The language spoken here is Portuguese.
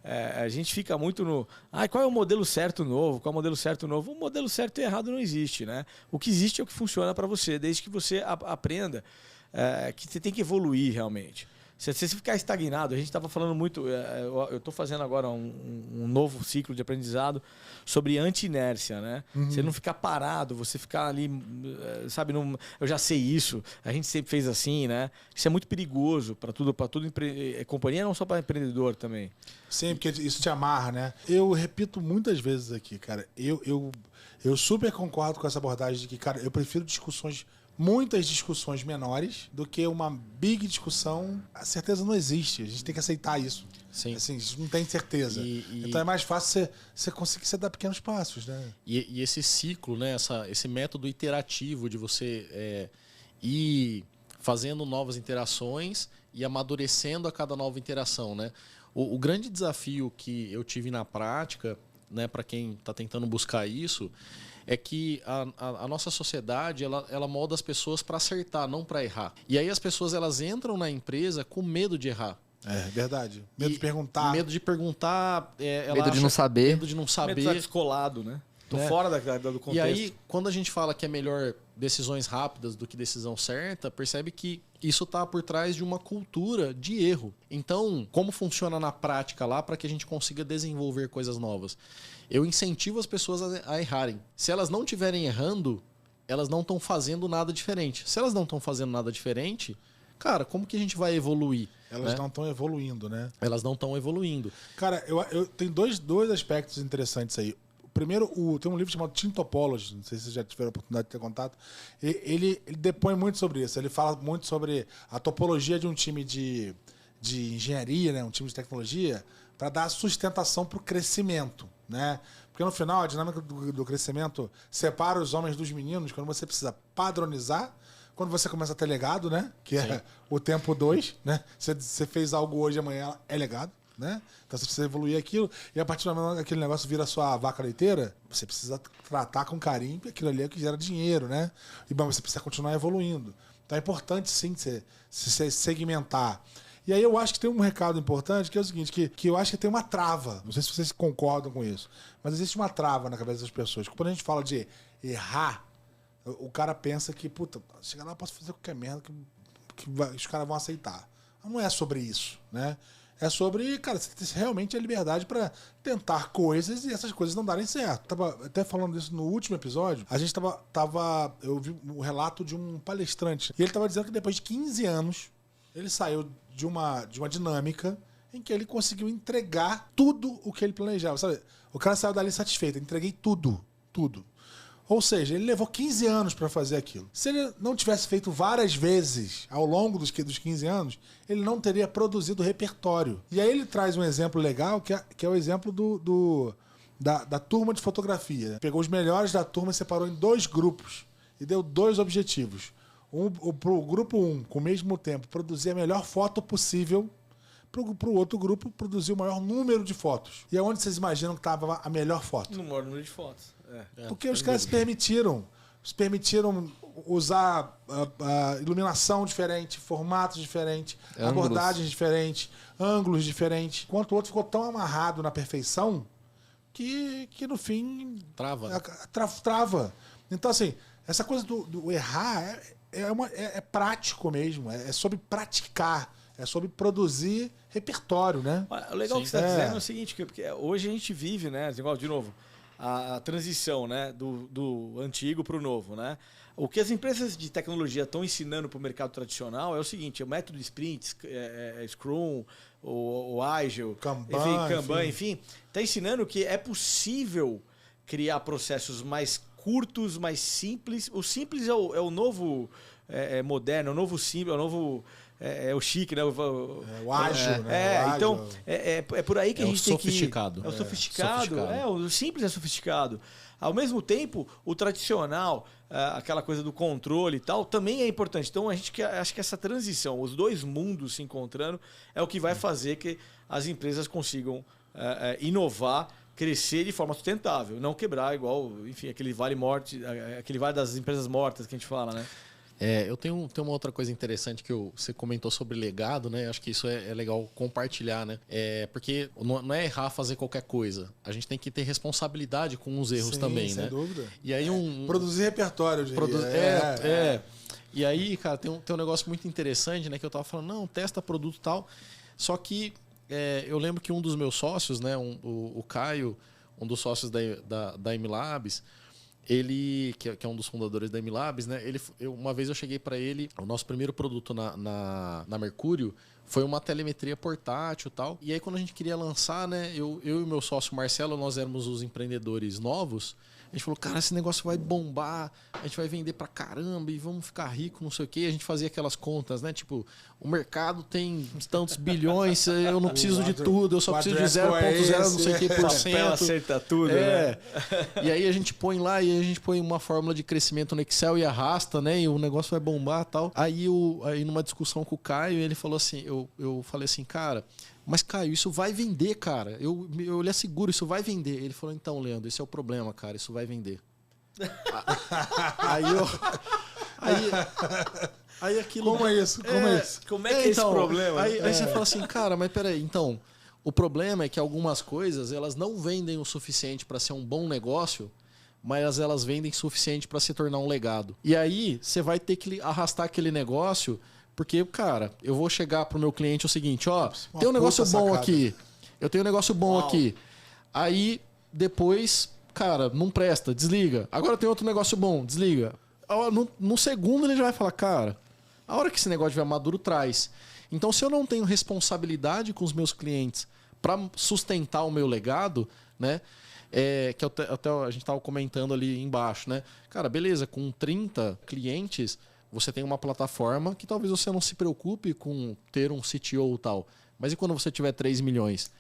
a gente fica muito no... qual é o modelo certo novo? Qual é o modelo certo novo? O modelo certo e errado não existe, né? O que existe é o que funciona para você, desde que você aprenda que você tem que evoluir realmente. Se você ficar estagnado, a gente estava falando muito... eu estou fazendo agora um novo ciclo de aprendizado sobre anti-inércia, né? Você não ficar parado, você ficar ali, sabe? Eu já sei isso, a gente sempre fez assim, né? Isso é muito perigoso para tudo companhia, não só para empreendedor também. Sim, porque isso te amarra, né? Eu repito muitas vezes aqui, cara, eu super concordo com essa abordagem de que, cara, eu prefiro muitas discussões menores do que uma big discussão. A certeza não existe, a gente tem que aceitar isso. Sim. Assim, a gente não tem certeza. Então é mais fácil você conseguir se dar pequenos passos, né? E esse ciclo, né? Esse método iterativo de você ir fazendo novas interações e amadurecendo a cada nova interação, né? O grande desafio que eu tive na prática, né, para quem está tentando buscar isso, é que a nossa sociedade ela molda as pessoas para acertar, não para errar. E aí as pessoas elas entram na empresa com medo de errar. É verdade. Medo de perguntar. Medo de perguntar. Medo de não saber. Medo de não saber. Medo de estar descolado, né? Tô fora do contexto. E aí, quando a gente fala que é melhor decisões rápidas do que decisão certa, percebe que isso está por trás de uma cultura de erro. Então, como funciona na prática lá para que a gente consiga desenvolver coisas novas? Eu incentivo as pessoas a errarem. Se elas não estiverem errando, elas não estão fazendo nada diferente. Se elas não estão fazendo nada diferente, cara, como que a gente vai evoluir? Elas não estão evoluindo, né? Elas não estão evoluindo. Cara, eu tenho dois aspectos interessantes aí. Primeiro, tem um livro chamado Team Topology, não sei se vocês já tiveram a oportunidade de ter contato. Ele depõe muito sobre isso. Ele fala muito sobre a topologia de um time de engenharia, né? Um time de tecnologia, para dar sustentação para o crescimento, né? Porque no final, a dinâmica do crescimento separa os homens dos meninos quando você precisa padronizar, quando você começa a ter legado, né? Que é o tempo 2, né? Você fez algo hoje, amanhã é legado. Né? Então você precisa evoluir aquilo, e a partir do momento que aquele negócio vira a sua vaca leiteira, você precisa tratar com carinho, porque aquilo ali é o que gera dinheiro, né? E bom, você precisa continuar evoluindo. Então é importante sim você segmentar. E aí eu acho que tem um recado importante, que é o seguinte, que eu acho que tem uma trava. Não sei se vocês concordam com isso, mas existe uma trava na cabeça das pessoas. Quando a gente fala de errar, o cara pensa que, puta, chegar lá eu posso fazer qualquer merda que os caras vão aceitar. Não é sobre isso, né? É sobre, cara, você ter realmente a liberdade para tentar coisas e essas coisas não darem certo. Tava até falando disso no último episódio. A gente eu vi um relato de um palestrante. E ele tava dizendo que depois de 15 anos, ele saiu de uma dinâmica em que ele conseguiu entregar tudo o que ele planejava. Sabe? O cara saiu dali satisfeito. Entreguei tudo. Ou seja, ele levou 15 anos para fazer aquilo. Se ele não tivesse feito várias vezes ao longo dos 15 anos, ele não teria produzido repertório. E aí ele traz um exemplo legal, que é o exemplo da turma de fotografia. Pegou os melhores da turma e separou em 2 grupos. E deu 2 objetivos. Pro grupo 1, com o mesmo tempo, produzir a melhor foto possível. Pro outro grupo, produzir o maior número de fotos. E aonde vocês imaginam que estava a melhor foto? No maior número de fotos. Porque os caras se permitiram usar iluminação diferente, formatos diferentes, abordagens diferentes, ângulos diferentes. Enquanto o outro ficou tão amarrado na perfeição que no fim... Trava. Então, assim, essa coisa do errar é prático mesmo. É sobre praticar. É sobre produzir repertório, né? O legal que você está dizendo é o seguinte, porque hoje a gente vive, né? Igual, de novo, a transição, né, do antigo para o novo, né? O que as empresas de tecnologia estão ensinando para o mercado tradicional é o seguinte: o método Sprint, Scrum, o Agile, Kanban, enfim, está ensinando que é possível criar processos mais curtos, mais simples. O simples é o novo moderno, é o novo simples, é o novo... É o chique, né? O ágil, né? Então, é por aí que a gente tem que... sofisticado. É o sofisticado. O simples é sofisticado. Ao mesmo tempo, o tradicional, aquela coisa do controle e tal, também é importante. Então, acho que essa transição, os 2 mundos se encontrando, é o que vai fazer que as empresas consigam inovar, crescer de forma sustentável, não quebrar igual, enfim, aquele vale das empresas mortas que a gente fala, né? Eu tenho uma outra coisa interessante que você comentou sobre legado, né? Acho que isso é legal compartilhar, né? Porque não é errar fazer qualquer coisa. A gente tem que ter responsabilidade com os erros também, sem né? dúvida. E aí Produzir repertório, eu diria. E aí, cara, tem um negócio muito interessante, né? Que eu tava falando, não, testa produto e tal. Só que eu lembro que um dos meus sócios, né? O Caio, um dos sócios da MLabs, ele, que é um dos fundadores da MLabs, né? Uma vez eu cheguei para ele, o nosso primeiro produto na Mercúrio foi uma telemetria portátil e tal. E aí, quando a gente queria lançar, né? Eu e o meu sócio Marcelo, nós éramos os empreendedores novos. A gente falou, cara, esse negócio vai bombar, a gente vai vender pra caramba e vamos ficar rico, não sei o quê. A gente fazia aquelas contas, né? Tipo, o mercado tem tantos bilhões, eu não preciso de tudo, eu só preciso de 0,0 não sei o que por cento. Acerta tudo, né? E aí a gente põe lá e a gente põe uma fórmula de crescimento no Excel e arrasta, né? E o negócio vai bombar e tal. Aí numa discussão com o Caio, ele falou assim, eu falei assim, cara... Mas, Caio, isso vai vender, cara. Eu lhe asseguro, isso vai vender. Ele falou, então, Leandro, esse é o problema, cara. Isso vai vender. Aí aquilo... Como é isso? Como é que é esse problema? Aí você fala assim, cara, mas peraí, então... O problema é que algumas coisas, elas não vendem o suficiente para ser um bom negócio, mas elas vendem o suficiente para se tornar um legado. E aí, você vai ter que arrastar aquele negócio... Porque, cara, eu vou chegar pro meu cliente o seguinte, ó, tem um negócio bom aqui. Eu tenho um negócio bom aqui. Aí, depois, cara, não presta, desliga. Agora tem outro negócio bom, desliga. No segundo ele já vai falar, cara, a hora que esse negócio estiver maduro, traz. Então, se eu não tenho responsabilidade com os meus clientes para sustentar o meu legado, né? Que até a gente estava comentando ali embaixo, né? Cara, beleza, com 30 clientes... Você tem uma plataforma que talvez você não se preocupe com ter um CTO ou tal. Mas e quando você tiver 3 milhões?